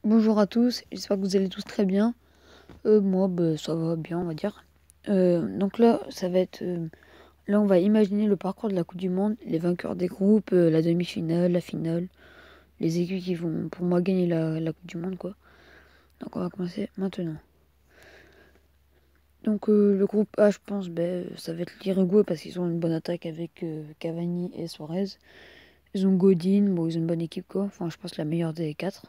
Bonjour à tous, j'espère que vous allez tous très bien. Moi, ça va bien, on va dire. Donc là, ça va être... là, on va imaginer le parcours de la Coupe du Monde, les vainqueurs des groupes, la demi-finale, la finale, les équipes qui vont, pour moi, gagner la Coupe du Monde, quoi. Donc on va commencer maintenant. Donc le groupe A, je pense, ça va être l'Uruguay parce qu'ils ont une bonne attaque avec Cavani et Suarez. Ils ont Godin, bon, ils ont une bonne équipe, quoi. Enfin, je pense la meilleure des quatre.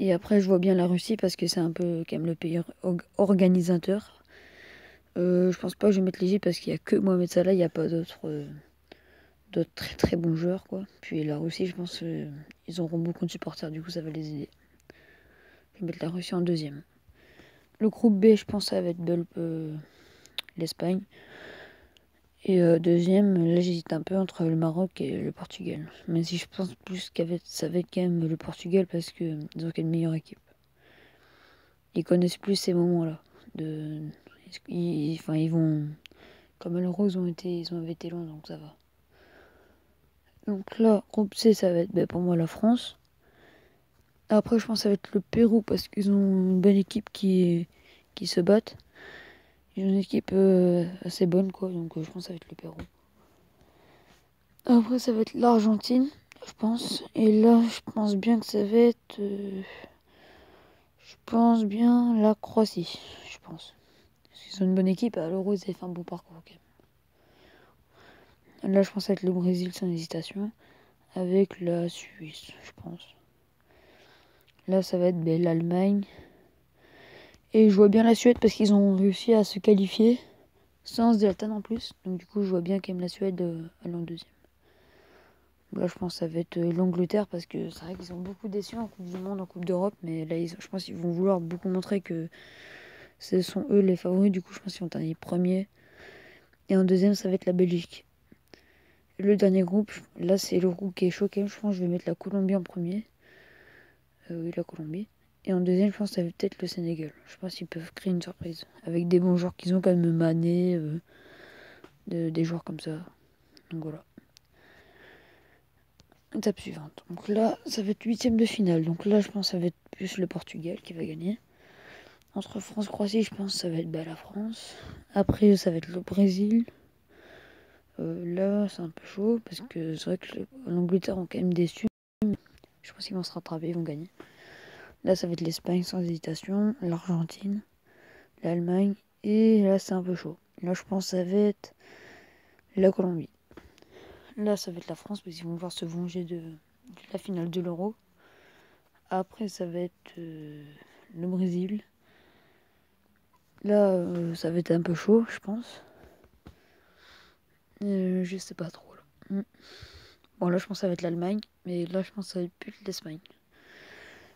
Et après, je vois bien la Russie parce que c'est un peu quand même le pays organisateur. Je pense pas que je vais mettre l'Égypte parce qu'il y a que Mohamed Salah, il n'y a pas d'autres très très bons joueurs, quoi. Puis la Russie, je pense ils auront beaucoup de supporters, du coup ça va les aider. Je vais mettre la Russie en deuxième. Le groupe B, je pense ça va être l'Espagne. Et deuxième, là j'hésite un peu entre le Maroc et le Portugal. Même si je pense plus ça va être quand même le Portugal parce qu'ils ont quand même une meilleure équipe. Ils connaissent plus ces moments-là. De, enfin, ils vont. Comme à l'Euro, ils ont été loin, donc ça va. Donc là, groupe C, ça va être pour moi la France. Après, je pense que ça va être le Pérou parce qu'ils ont une bonne équipe qui se battent. Ils ont une équipe assez bonne, quoi. Donc je pense que ça va être le Pérou. Après, ça va être l'Argentine, je pense. Et là, je pense bien que ça va être. Je pense bien la Croatie, je pense. Parce qu'ils ont une bonne équipe. À l'Euro, ils avaient fait un bon parcours, ok. Là, je pense que ça va être le Brésil sans hésitation. Avec la Suisse, je pense. Là, ça va être l'Allemagne. Et je vois bien la Suède parce qu'ils ont réussi à se qualifier sans Zlatan en plus. Donc du coup, je vois bien quand même la Suède aller en deuxième. Là, je pense que ça va être l'Angleterre parce que c'est vrai qu'ils ont beaucoup déçu en Coupe du Monde, en Coupe d'Europe. Mais là, je pense qu'ils vont vouloir beaucoup montrer que ce sont eux les favoris. Du coup, je pense qu'ils vont terminer premier. Et en deuxième, ça va être la Belgique. Le dernier groupe, là, c'est le groupe qui est choqué. Je pense que je vais mettre la Colombie en premier. Oui, la Colombie. Et en deuxième, je pense que ça va peut-être le Sénégal. Je pense qu'ils peuvent créer une surprise. Avec des bons joueurs qu'ils ont quand même Mané, des joueurs comme ça. Donc voilà. Étape suivante. Donc là, ça va être huitième de finale. Donc là, je pense que ça va être plus le Portugal qui va gagner. Entre France-Croatie, je pense que ça va être la France. Après, ça va être le Brésil. Là, c'est un peu chaud parce que c'est vrai que l'Angleterre ont quand même déçu. Je pense qu'ils vont se rattraper, ils vont gagner. Là, ça va être l'Espagne sans hésitation, l'Argentine, l'Allemagne. Et là, c'est un peu chaud. Là, je pense que ça va être la Colombie. Là, ça va être la France parce qu'ils vont devoir se venger de la finale de l'Euro. Après, ça va être le Brésil. Là, ça va être un peu chaud, je pense. Je sais pas trop. Là. Bon, là, je pense que ça va être l'Allemagne. Mais là, je pense que ça va être plus l'Espagne.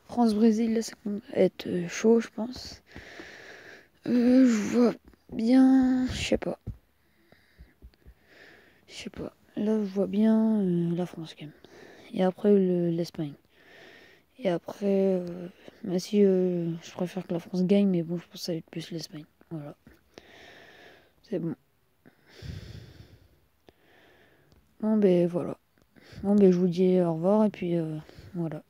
France-Brésil, là, ça va être chaud, je pense. Je vois bien. Je sais pas. Je sais pas. Là, je vois bien la France, quand même. Et après, l'Espagne. Et après, même si je préfère que la France gagne, mais bon, je pense que ça va être plus l'Espagne. Voilà. C'est bon. Bon, ben voilà. Bon, ben je vous dis au revoir et puis voilà.